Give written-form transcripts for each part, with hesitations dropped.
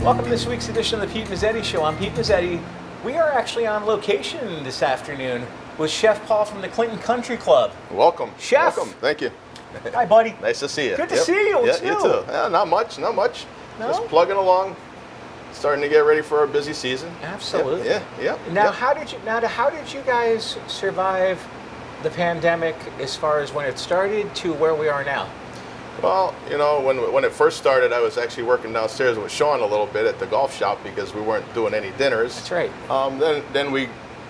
Welcome to this week's edition of the Pete Mezzetti Show. I'm Pete Mezzetti. We are actually on location this afternoon with Chef Paul from the Clinton Country Club. Welcome. Chef. Welcome. Thank you. Hi, buddy. Nice to see you. Good to see you, Yeah, too. you too. Yeah, not much. No? Just plugging along. Starting to get ready for our busy season. Absolutely. Yeah. Now, how did you guys survive the pandemic as far as when it started to where we are now? Well, you know, when it first started, I was actually working downstairs with Sean a little bit at the golf shop because we weren't doing any dinners. That's right. Then we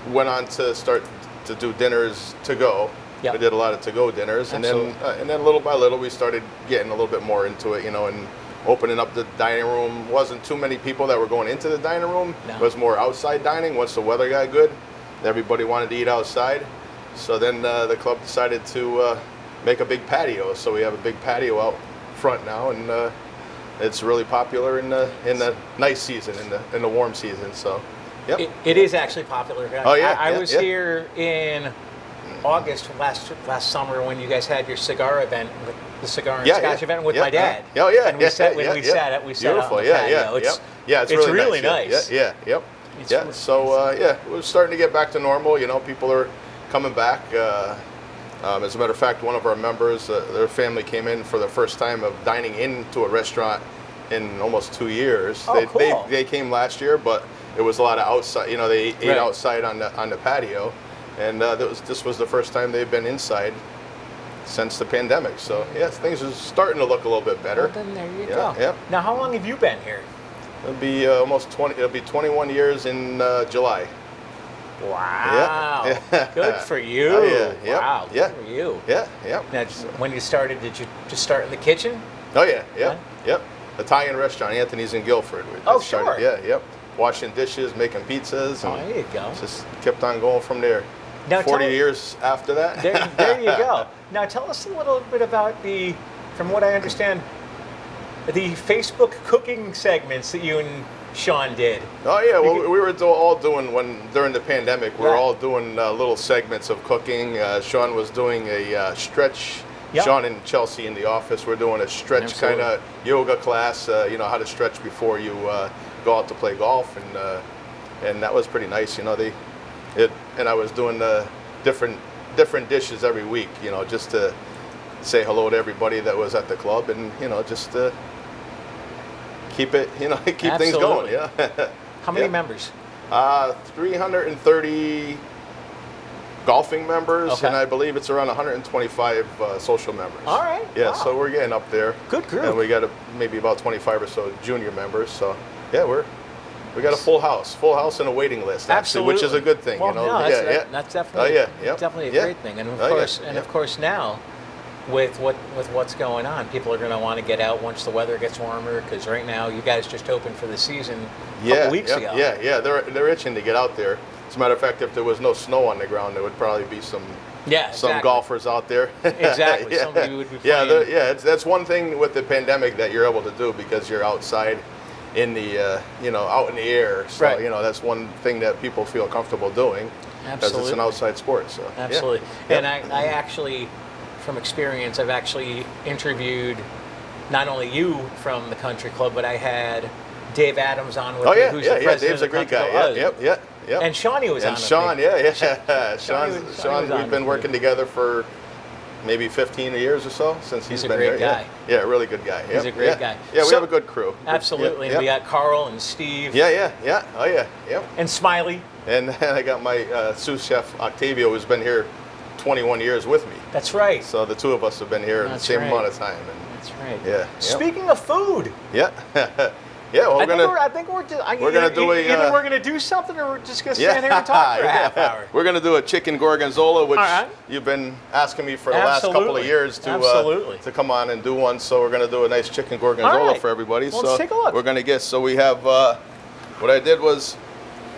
went on to start to do dinners to go. Yep. We did a lot of to-go dinners, and Absolutely. then little by little we started getting a little bit more into it, you know, and opening up the dining room. Wasn't too many people that were going into the dining room. No. It was more outside dining. Once the weather got good, everybody wanted to eat outside. So then the club decided to make a big patio. So we have a big patio out front now, and it's really popular in the nice season, in the warm season. So, yep. It is actually popular. Oh, yeah, I was here in August last summer when you guys had your cigar event, with the cigar and scotch event with my dad. Oh yeah, and we sat out on the patio. It's really nice. Yeah. So we're starting to get back to normal. You know, people are coming back. As a matter of fact, one of our members, their family came in for the first time of dining into a restaurant in almost 2 years. Oh, cool. They came last year, but it was a lot of outside. You know, they ate outside on the patio, and this was the first time they've been inside since the pandemic. So yes, things are starting to look a little bit better. Well, then there you go. Yeah. Now, how long have you been here? It'll be almost 20. It'll be 21 years in July. Wow. Yeah. Good for you. Oh, yeah. Yep. Wow. Yeah. Good for you. Yeah. Now, when you started, did you just start in the kitchen? Oh yeah. Yep. Italian restaurant, Anthony's in Guilford. Oh, sure. Yeah. Washing dishes, making pizzas. Oh, And there you go. just kept on going from there. Now, 40 years after that. There you go. Now, tell us a little bit about from what I understand, the Facebook cooking segments that you and Sean did. Oh yeah, well we were all doing during the pandemic. We were Yeah. all doing little segments of cooking. Sean was doing a stretch. Yep. Sean and Chelsea in the office were doing a stretch kind of yoga class. You know, how to stretch before you go out to play golf, and that was pretty nice. You know, and I was doing different dishes every week. You know, just to say hello to everybody that was at the club, and you know, just to keep it, you know, keep things going. Yeah. How many members? 330 golfing members, Okay. and I believe it's around 125 social members. All right. Yeah, Wow. so we're getting up there. Good group. And we got maybe about 25 or so junior members. So yeah, we got a full house and a waiting list, actually, which is a good thing. Well, you know. no, that's definitely definitely a great thing. And of course now, with what's going on, people are going to want to get out once the weather gets warmer. Because right now, you guys just opened for the season a couple weeks ago. Yeah. They're itching to get out there. As a matter of fact, if there was no snow on the ground, there would probably be some golfers out there. Exactly. Yeah. Somebody would be playing. That's one thing with the pandemic that you're able to do because you're outside in the out in the air. So Right. That's one thing that people feel comfortable doing. Absolutely. Because it's an outside sport. So Absolutely. Yeah. And I actually, from experience, I've actually interviewed not only you from the country club, but I had Dave Adams on with me, who's the president Dave's of a the great country guy. club. Yep. And Shawnee was on And with Sean, me. Sean, we've been working together for maybe 15 years or so since he's been great here. guy. Yeah, really good guy. He's a great guy. Yeah, we So- have a good crew. Absolutely. Yeah, And we got Carl and Steve. Yeah. Oh yeah. And Smiley. And I got my sous chef Octavio, who's been here 21 years with me. That's right. So the two of us have been here the same amount of time. And That's right. Yeah. Speaking of food. Yeah. Yeah. Well, I think we're gonna do either we're gonna do something or we're just gonna stand here and talk for a half hour. We're gonna do a chicken gorgonzola, which you've been asking me for the last couple of years to come on and do one. So we're gonna do a nice chicken gorgonzola for everybody. Well, so let's take a look. We're gonna get. So we have. What I did was,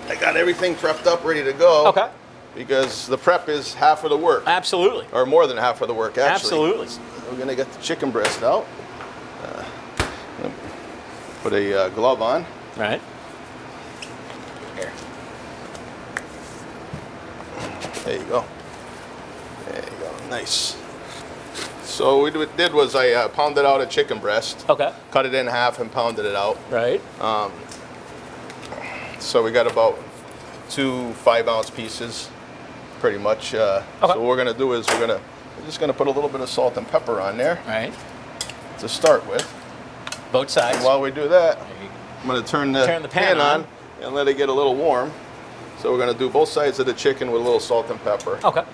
I got everything prepped up, ready to go. Okay. Because the prep is half of the work. Absolutely. Or more than half of the work, actually. Absolutely. So we're gonna get the chicken breast out. Put a glove on. Right. Here. There you go. There you go. Nice. So what we did was I pounded out a chicken breast. Okay. Cut it in half and pounded it out. Right. So we got about 2 5-ounce pieces, pretty much. So what we're gonna do is we're just gonna put a little bit of salt and pepper on there. Right. To start with. Both sides. And while we do that, I'm gonna turn the pan on and let it get a little warm. So we're gonna do both sides of the chicken with a little salt and pepper. Okay.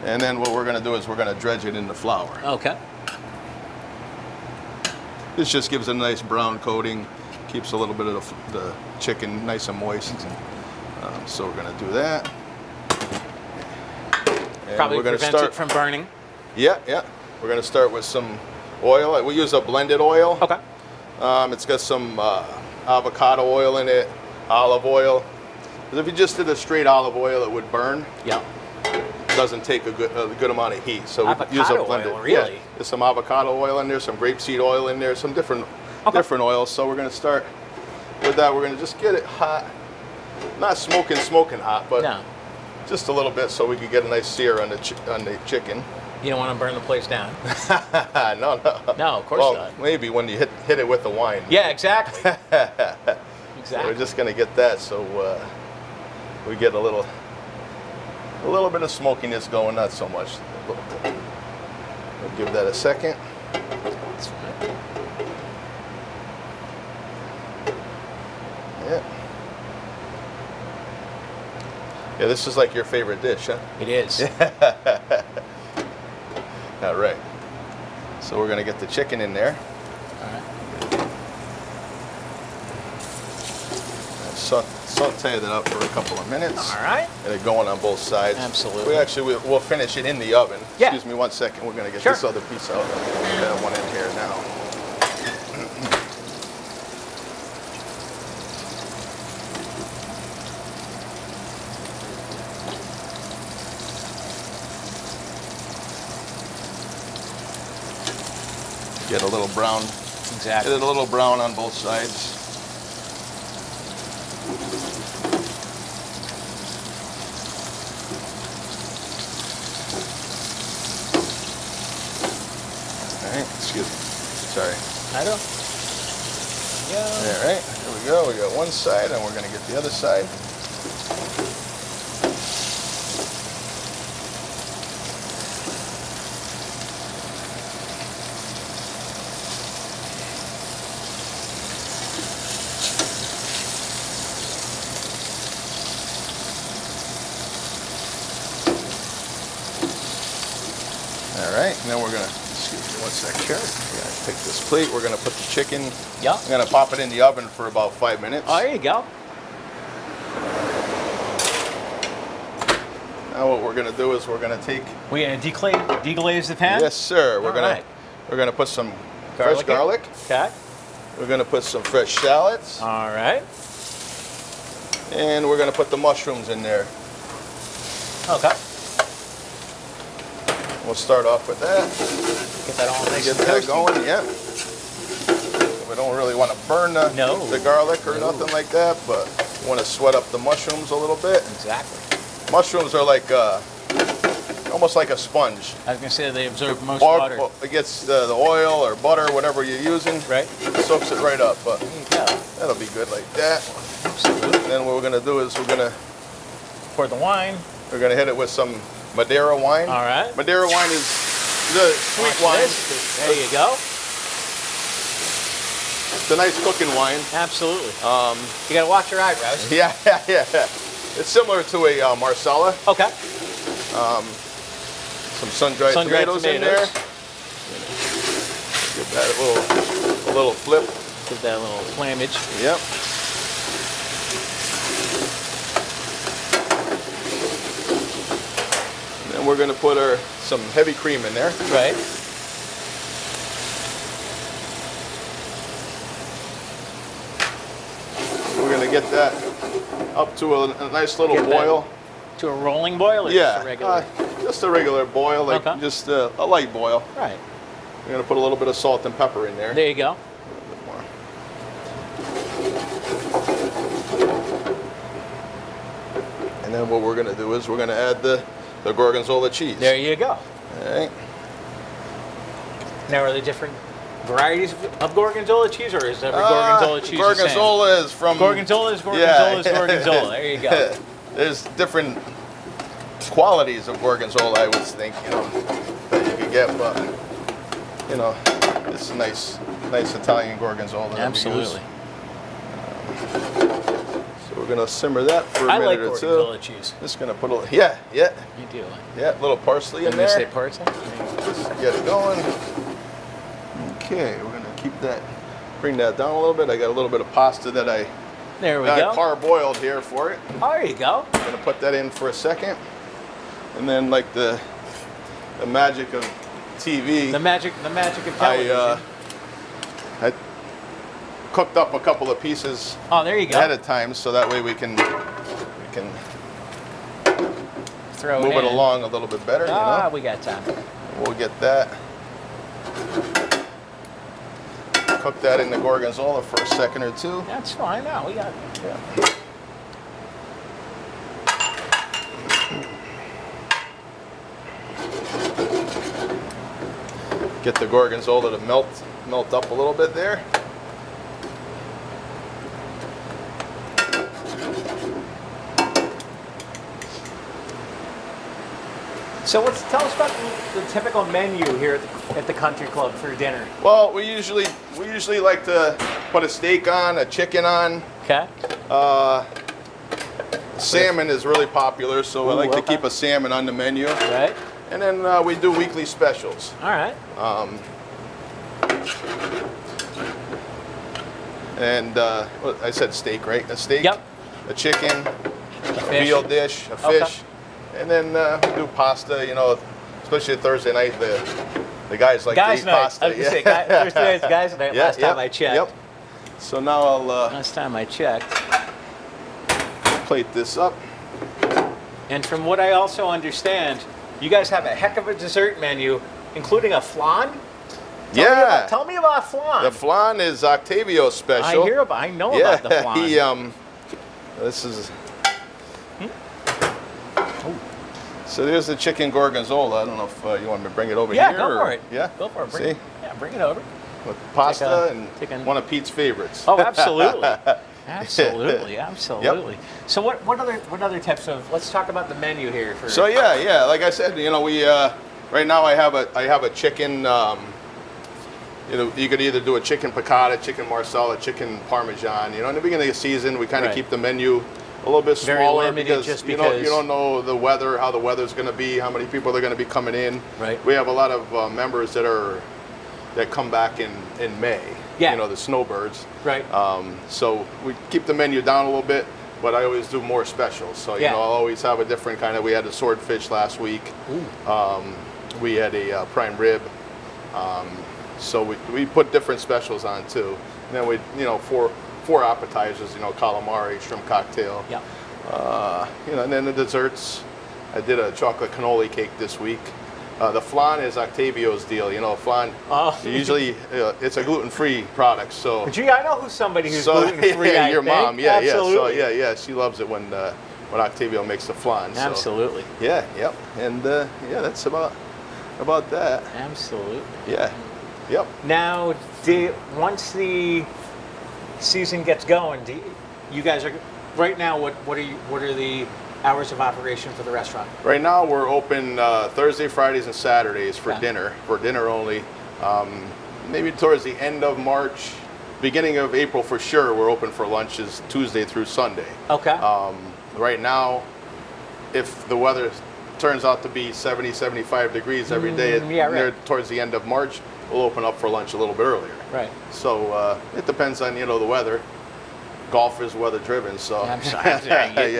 And then what we're gonna do is we're gonna dredge it in the flour. Okay. This just gives it a nice brown coating, keeps a little bit of the chicken nice and moist. So we're gonna do that. And Probably we're gonna prevents it from burning. Yeah. We're gonna start with some oil. We use a blended oil. Okay. It's got some avocado oil in it, olive oil. Because if you just did a straight olive oil, it would burn. Yeah. It doesn't take a good amount of heat. So we use a blended. Oil, really? Yeah, there's some avocado oil in there, some grapeseed oil in there, some different oils. So we're gonna start with that. We're gonna just get it hot, not smoking hot, but just a little bit, so we can get a nice sear on the chicken. You don't want to burn the place down. No. No, of course not. Maybe when you hit it with the wine. Yeah, exactly. So we're just gonna get that, so we get a little bit of smokiness going, not so much. We'll give that a second. That's fine. Yeah, this is like your favorite dish, huh? It is. All right. So we're gonna get the chicken in there. All right. Saute it up for a couple of minutes. All right. Get it going on both sides. Absolutely. We'll finish it in the oven. Yeah. Excuse me 1 second. We're gonna get this other piece out. Got one in here now. Get a little brown. Exactly. Get it a little brown on both sides. All right, excuse me. Sorry. I don't. Yeah. All right, here we go. We got one side, and we're going to get the other side. All right, and then we're gonna, excuse me 1 second. Sure. We're gonna take this plate, we're gonna put the chicken. Yeah. I'm gonna pop it in the oven for about 5 minutes. Oh, there you go. Now what we're gonna do is we're gonna take. We gonna deglaze the pan? Yes, sir. We're All gonna put some fresh garlic. Okay. We're gonna put some fresh shallots. All right. And we're gonna put the mushrooms in there. Okay. We'll start off with that. Get that all nice Get and that toasty. going, yeah. We don't really want to burn the garlic or nothing like that, but we want to sweat up the mushrooms a little bit. Exactly. Mushrooms are like almost like a sponge. I was gonna say they absorb most water. It gets the oil or butter, whatever you're using. Right. It soaks it right up, but There you go. that'll be good like that. Absolutely. And then what we're gonna do is we're gonna Pour the wine. hit it with some Madeira wine. All right. Madeira wine is the sweet Watch wine. this. There you go. It's a nice cooking wine. Absolutely. You gotta watch your eyebrows. Yeah. It's similar to a Marsala. Okay. Some sun-dried tomatoes in there. Give that a little flip. Give that a little flammage. Yep. And then we're going to put some heavy cream in there. Right. We're going to get that up to a nice little boil. To a rolling boil or Yeah, just a regular? just a regular boil, like just a light boil. Right. We're going to put a little bit of salt and pepper in there. There you go. A little bit more. And then what we're going to do is we're going to add the gorgonzola cheese. There you go. All right. Now, are there different varieties of gorgonzola cheese, or is every gorgonzola cheese the same? Gorgonzola is from... Gorgonzola is gorgonzola. There you go. There's different qualities of gorgonzola, I would think, that you could get, but, it's nice Italian gorgonzola. Absolutely. So we're gonna simmer that for a minute or two. I like gorgonzola cheese. Just gonna put a little, yeah. You do. Yeah, a little parsley in there. Say parsley? Just get it going. Okay, we're gonna keep that, bring that down a little bit. I got a little bit of pasta that I parboiled here for it. Oh, there you go. I'm gonna put that in for a second, and then like the magic of TV. The magic of television. I cooked up a couple of pieces. Oh, there you go. Ahead of time, so that way we can move it along a little bit better. We got time. We'll get that. Cook that in the gorgonzola for a second or two. That's fine. Now we got it. Yeah. Get the gorgonzola to melt up a little bit there. So tell us about the typical menu here at the country club for dinner. Well, we usually like to put a steak on, a chicken on. Okay. Salmon is really popular, so I like to keep a salmon on the menu. Right. And then we do weekly specials. All right. I said steak, right? A steak, yep. A chicken, a veal dish, a fish, and then we do pasta. Especially Thursday night, the guys like to eat pasta. I was gonna say, Thursday night's guys' night. Last time I checked. Yep. So now I'll. Last time I checked. Plate this up. And from what I also understand, you guys have a heck of a dessert menu, including a flan. Tell me about flan. The flan is Octavio's special. I know about the flan. This is. So there's the chicken gorgonzola. I don't know if you want me to bring it over here. Yeah, go for it. Yeah, go for it. See? Bring it over. With pasta and one of Pete's favorites. Oh, absolutely. Absolutely. Yep. So what other types of? Let's talk about the menu here. So yeah. Like I said, we right now I have a chicken. You could either do a chicken piccata, chicken marsala, chicken parmesan. In the beginning of the season, we kind of keep the menu a little bit smaller because you don't know the weather, how the weather's going to be, how many people are going to be coming in. Right. We have a lot of members that come back in May. Yeah. The snowbirds. Right. So we keep the menu down a little bit, but I always do more specials. So I'll always have a different kind of. We had a swordfish last week. We had a prime rib. So we put different specials on too. And then we four appetizers. Calamari, shrimp cocktail. Yeah. And then the desserts. I did a chocolate cannoli cake this week. The flan is Octavio's deal. Flan. Usually, it's a gluten-free product. So. Gee, I know who's somebody who's gluten-free. Yeah, your mom. Yeah, absolutely. So she loves it when Octavio makes the flan. So. Absolutely. Yeah. Yep. And that's about that. Absolutely. Yeah. Yep. Now, once the season gets going, you guys are right now. What are the hours of operation for the restaurant? Right now we're open Thursday, Fridays, and Saturdays for dinner only. Maybe towards the end of March, beginning of April for sure, we're open for lunches Tuesday through Sunday. Okay. Right now, if the weather turns out to be 70, 75 degrees every day towards the end of March, we'll open up for lunch a little bit earlier. Right. So it depends on the weather. Golf is weather driven, so I'm sorry.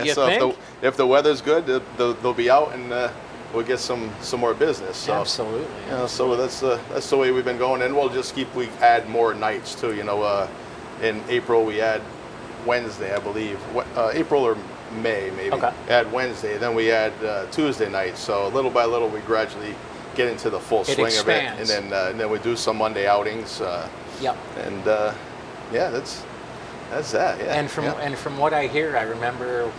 You think? If the weather's good, they'll be out and we'll get some more business. So, absolutely. So that's the way we've been going, and we add more nights too. In April we add Wednesday, I believe. April or May maybe. Okay. Add Wednesday, then we add Tuesday night. So little by little we gradually get into the full swing of it, and then we do some Monday outings. Yep. And that's that. Yeah. And from what I hear, I remember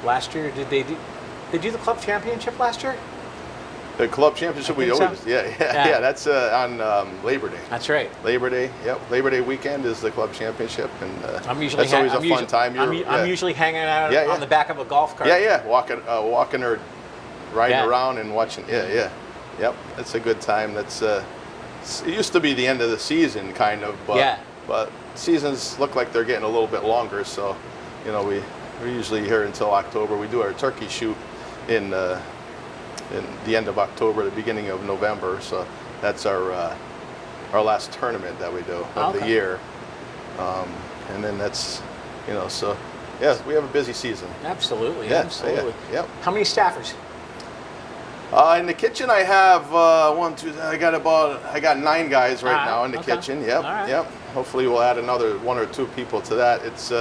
last year. Did they do the club championship last year? The club championship, we always, yeah. That's on Labor Day. That's right. Labor Day, yep. Labor Day weekend is the club championship, and that's always a fun time. I'm usually hanging out on the back of a golf cart. Yeah, walking or riding around and watching. Yep. That's a good time. That's it used to be the end of the season, kind of, but seasons look like they're getting a little bit longer. So, we're usually here until October. We do our turkey shoot in the end of October, the beginning of November. So that's our last tournament that we do of the year. And then that's, so yeah, we have a busy season. Absolutely, absolutely. Yep. How many staffers? In the kitchen, I have I got 9 guys right now in the kitchen. Yep, yep. Hopefully, we'll add another 1 or 2 people to that. It's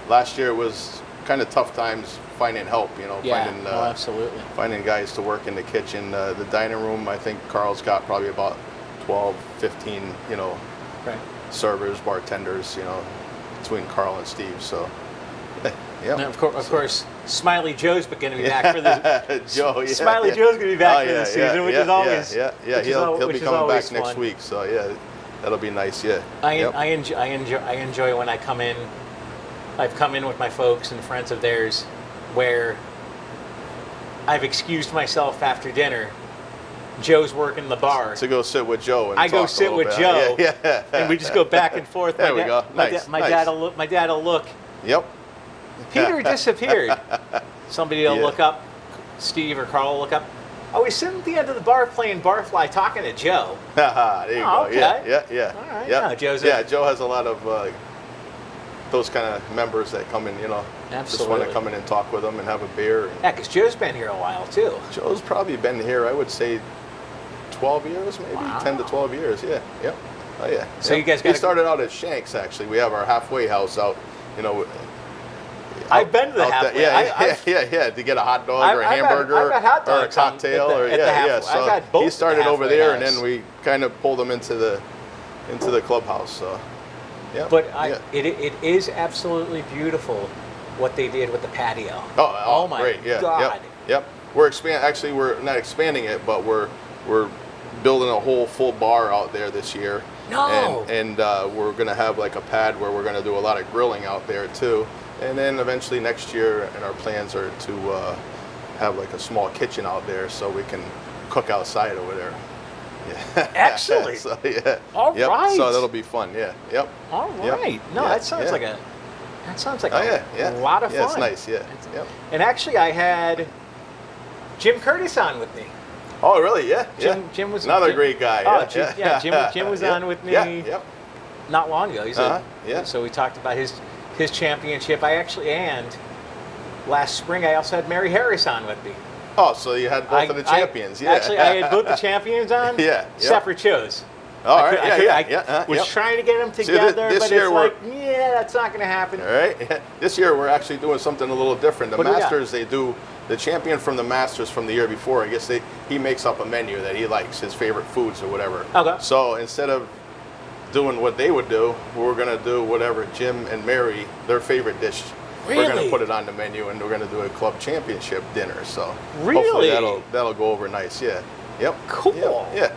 last year was kind of tough times finding help. Absolutely. Finding guys to work in the kitchen. The dining room, I think Carl's got probably about 12, 15, servers, bartenders, between Carl and Steve. So. Yep. Now, of course, Smiley Joe's going to be back for the Smiley Joe's going to be back for the season, which is always he'll be coming back next week. So that'll be nice. Yeah, I enjoy when I come in. I've come in with my folks and friends of theirs, where I've excused myself after dinner. Joe's working the bar. To go sit with Joe. And I go sit with Joe, and we just go back and forth. There we go. Nice. My dad will look. Yep. Peter disappeared. Somebody will look up. Steve or Carl will look up. Oh, he's sitting at the end of the bar playing Barfly, talking to Joe. There you go. Okay. Yeah. All right. Yep. Yeah, Joe has a lot of those kind of members that come in, just want to come in and talk with them and have a beer. Yeah, because Joe's been here a while too. Joe's probably been here, I would say, 12 years, maybe 10 to 12 years. Yeah. Yep. Oh yeah. So you guys we started out at Shanks. Actually, we have our halfway house out. I've been to the halfway. Yeah. To get a hot dog or a hamburger I've had hot or a cocktail So I've had both he started over there, house. and then we kind of pulled him into the clubhouse. So, yeah. But it is absolutely beautiful what they did with the patio. Oh my great. Yeah. God. Yep. We're not expanding it, but we're building a whole full bar out there this year. No. And we're going to have like a pad where we're going to do a lot of grilling out there too. And then eventually next year, and our plans are to have like a small kitchen out there so we can cook outside over there. Yeah. Excellent. So, yeah. All right. So that'll be fun. Yeah. Yep. All right. Yep. No, that sounds like a lot of fun. Yeah, it's nice. Yeah. Yep. And actually, I had Jim Curtis on with me. Oh, really? Yeah. Jim was another great guy. Jim was on with me. Yep. Not long ago. So we talked about his championship. And last spring I also had Mary Harris on with me. Oh, so you had both of the champions. Actually, I had both the champions on. Separate shows. All right. I was trying to get them together, but it's like, that's not going to happen. All right. This year we're actually doing something a little different. The Masters, they do the champion from the Masters from the year before. I guess he makes up a menu that he likes, his favorite foods or whatever. Okay. So instead of doing what they would do, we're going to do whatever Jim and Mary, their favorite dish. Really? We're going to put it on the menu, and we're going to do a club championship dinner. So really, hopefully that'll go over nice. Yeah. Yep. Cool. Yeah.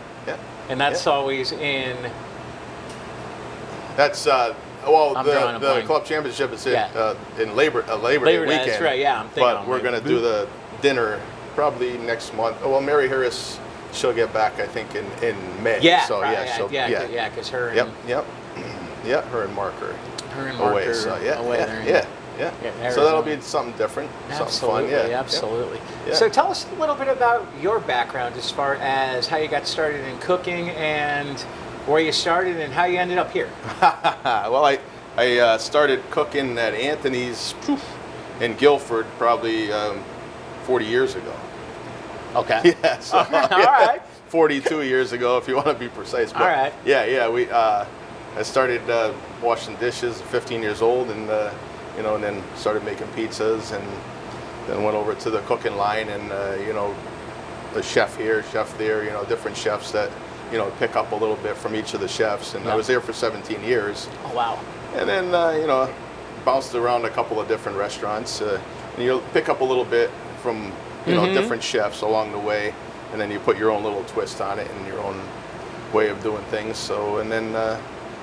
And that's always in. That's the club championship is in Labor Day weekend. That's right. Yeah, I'm thinking. But we're going to do the dinner probably next month. Oh, well, Mary Harris, she'll get back I think in May. Yeah. So because her. Yep. Her and Mark are away. So Yeah. So that'll be something different, something fun. Yeah. Absolutely. Yeah. So tell us a little bit about your background as far as how you got started in cooking and where you started and how you ended up here. Well, I started cooking at Anthony's in Guilford probably 40 years ago. Okay. Yeah. So, all right. 42 years ago, if you want to be precise. But, all right. Yeah. I started washing dishes at 15 years old, and and then started making pizzas, and then went over to the cooking line, and the chef here, chef there, different chefs that pick up a little bit from each of the chefs, and I was there for 17 years. Oh wow! And then bounced around a couple of different restaurants, and you'll pick up a little bit from different chefs along the way. and then you put your own little twist on it and your own way of doing things. So, and then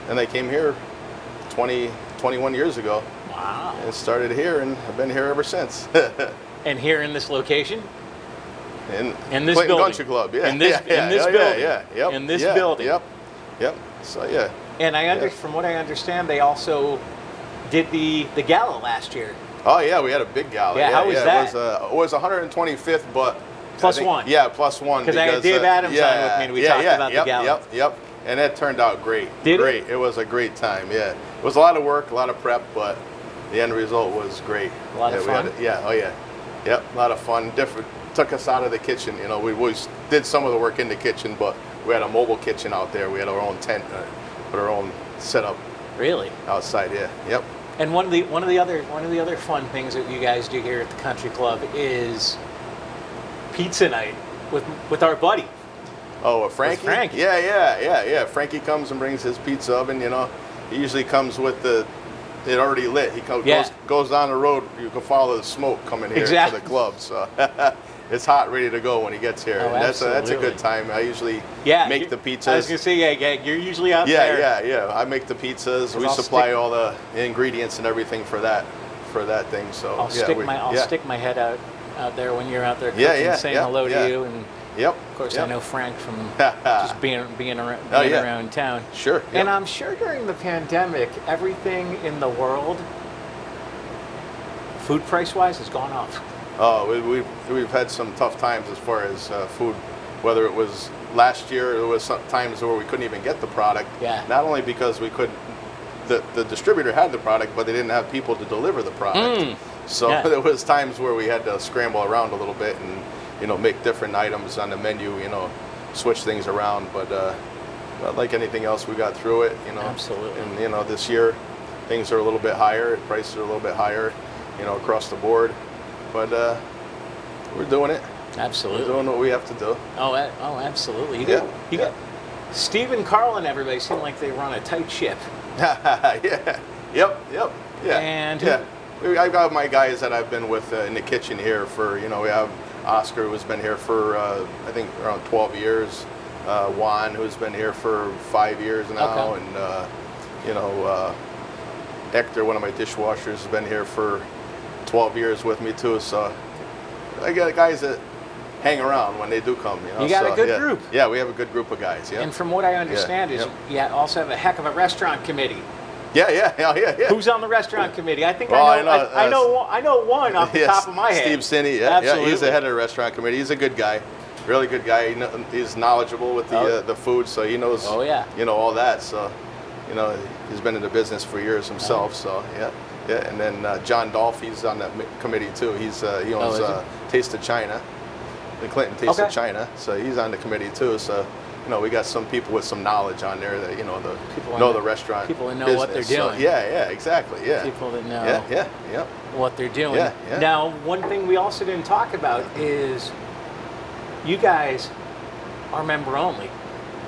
they came here 21 years ago. Wow. And started here, and I've been here ever since. And here in this location? In this Clinton building. Country Club, yeah. In this building. Yep. In this building. Yep. So, yeah. And from what I understand, they also did the gala last year. Oh, yeah, we had a big gala. Yeah, how was that? It was 125th, but... Plus one. Yeah, plus one. Because I had Dave Adams on with me, and we talked about the gala. Yep. And it turned out great. Did great. It was a great time, yeah. It was a lot of work, a lot of prep, but the end result was great. A lot of fun? Yep, a lot of fun. Took us out of the kitchen. You know, we always did some of the work in the kitchen, but we had a mobile kitchen out there. We had our own tent, put our own setup. Really? Outside, yeah. Yep. And one of the other fun things that you guys do here at the Country Club is pizza night with our buddy. Oh, Frankie? Frankie. Yeah. Frankie comes and brings his pizza oven, you know. He usually comes with it already lit. He goes down the road. You can follow the smoke coming here to the club. So it's hot, ready to go when he gets here. Oh, and that's a good time. I usually make the pizzas. I was going to say, you're usually out there. Yeah. I make the pizzas. We supply all the ingredients and everything for that thing. So I'll stick my head out there when you're out there cooking, saying hello to you. And Yep. Of course, I know Frank from just being around town. Sure. Yep. And I'm sure during the pandemic, everything in the world, food price-wise, has gone up. Oh, we've had some tough times as far as food. Whether it was last year, there was some times where we couldn't even get the product. Yeah. Not only because we couldn't, the distributor had the product, but they didn't have people to deliver the product. So there was times where we had to scramble around a little bit and make different items on the menu, switch things around. But like anything else, we got through it, Absolutely. And, this year, things are a little bit higher. Prices are a little bit higher, across the board. But we're doing it. Absolutely. We're doing what we have to do. Oh, absolutely. You got Steve and Carl and everybody seem like they run a tight ship. Yeah. Yep. Yeah. And I've got my guys that I've been with in the kitchen here for, we have Oscar, who's been here for, I think, around 12 years. Juan, who's been here for 5 years now. Okay. And, Hector, one of my dishwashers, has been here for 12 years with me, too. So I got guys that hang around when they do come. You got a good group. Yeah, we have a good group of guys. Yeah. And from what I understand is you also have a heck of a restaurant committee. Yeah. Who's on the restaurant committee? I think I know one off the top of my head. Steve Sinney. Yeah, he's the head of the restaurant committee. He's a good guy, really good guy. He's knowledgeable with the food, so he knows. Oh yeah. All that. So, he's been in the business for years himself. So yeah. And then John Dolph, he's on that committee too. He owns Taste of China, the Clinton Taste of China. So he's on the committee too. So. We got some people with some knowledge on there that know the restaurant. People that know business. what they're doing. So, yeah, exactly. Yeah. People that know. Yeah. What they're doing. Yeah. Now, one thing we also didn't talk about is you guys are member only.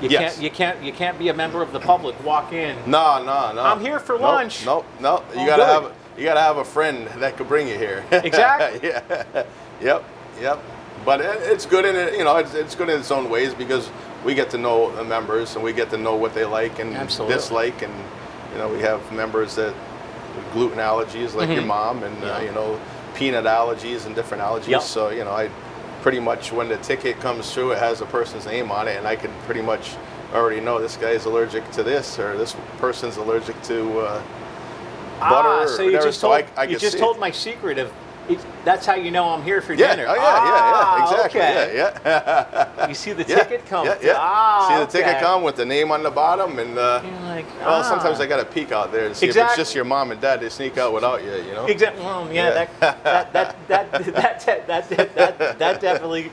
You can't be a member of the public. Walk in. No. I'm here for lunch. No. You gotta have a friend that could bring you here. Exactly. Yeah. Yep. But it's good in it. It's good in its own ways because we get to know the members and we get to know what they like and dislike, and we have members that with gluten allergies like your mom, and peanut allergies and different allergies. Yep. So I pretty much, when the ticket comes through, it has a person's name on it, and I can pretty much already know this guy is allergic to this, or this person's allergic to butter. So you just told my secret of. That's how you know I'm here for dinner. Yeah, exactly. Okay. Yeah. You see the ticket come. Yeah. See the ticket come with the name on the bottom, and you're like, sometimes I got to peek out there to see if it's just your mom and dad. They sneak out without you, Exactly. Well, that definitely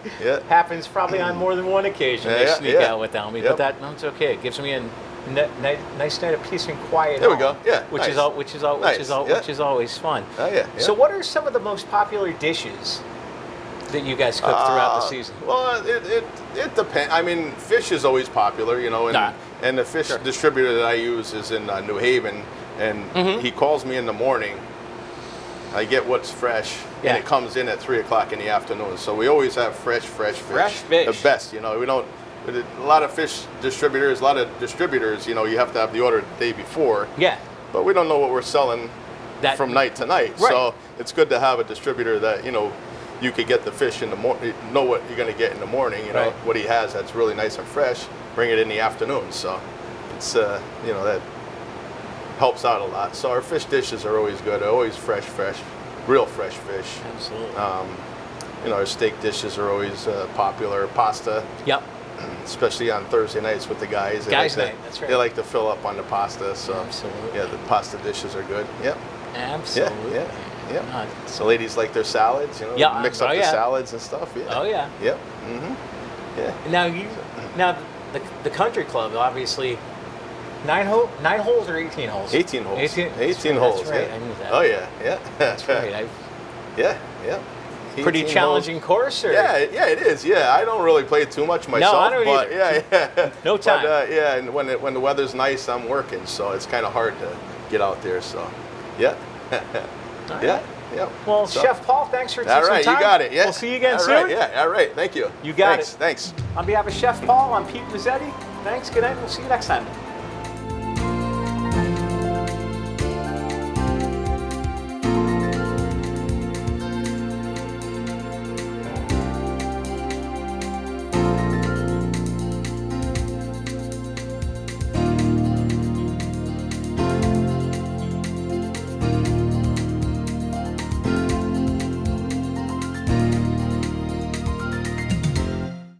happens probably on more than one occasion. They sneak out without me, but that's okay. It gives me a nice night of peace and quiet. There we go. Yeah, which is always fun. Oh yeah. So, what are some of the most popular dishes that you guys cook throughout the season? Well, it depends. I mean, fish is always popular, and the fish distributor that I use is in New Haven, and he calls me in the morning, I get what's fresh, Yeah. and it comes in at 3 o'clock in the afternoon. So we always have fresh fish. Fresh fish. The best, you know. We don't. A lot of distributors, you know, you have to have the order the day before. Yeah. But we don't know what we're selling from night to night. Right. So it's good to have a distributor that, you know, you could get the fish in the morning, know what you're going to get in the morning, you know, Right. what he has that's really nice and fresh, bring it in the afternoon. So it's, you know, that helps out a lot. So our fish dishes are always good, always fresh, real fresh fish. Absolutely. You know, our steak dishes are always popular. Pasta, Yep. especially on Thursday nights with the guys. Guys' night, that's right. They like to fill up on the pasta. So Absolutely. yeah, the pasta dishes are good. Yep. Absolutely. Yeah. So ladies like their salads, you know, Yeah, mix up the salads and stuff. Yeah. Oh yeah. Yep. Yeah. Now the country club obviously 9 holes or 18 holes. 18 holes. 18 holes. That's right. Yeah. I knew that. Oh yeah. That's right. Yeah. Pretty 18 challenging holes. course, or? Yeah, it is. Yeah, I don't really play too much myself. No, I don't but either. Yeah. No time. But, yeah, and when the weather's nice, I'm working, so it's kind of hard to get out there. So, yeah. All Yeah. right. Yeah. Well, So- Chef Paul, thanks for taking All some right, time. you got it. Yeah. We'll see you again All soon. right, yeah. All right. Thank you. You got it. Thanks. On behalf of Chef Paul, I'm Pete Mezzetti. Thanks. Good night. We'll see you next time.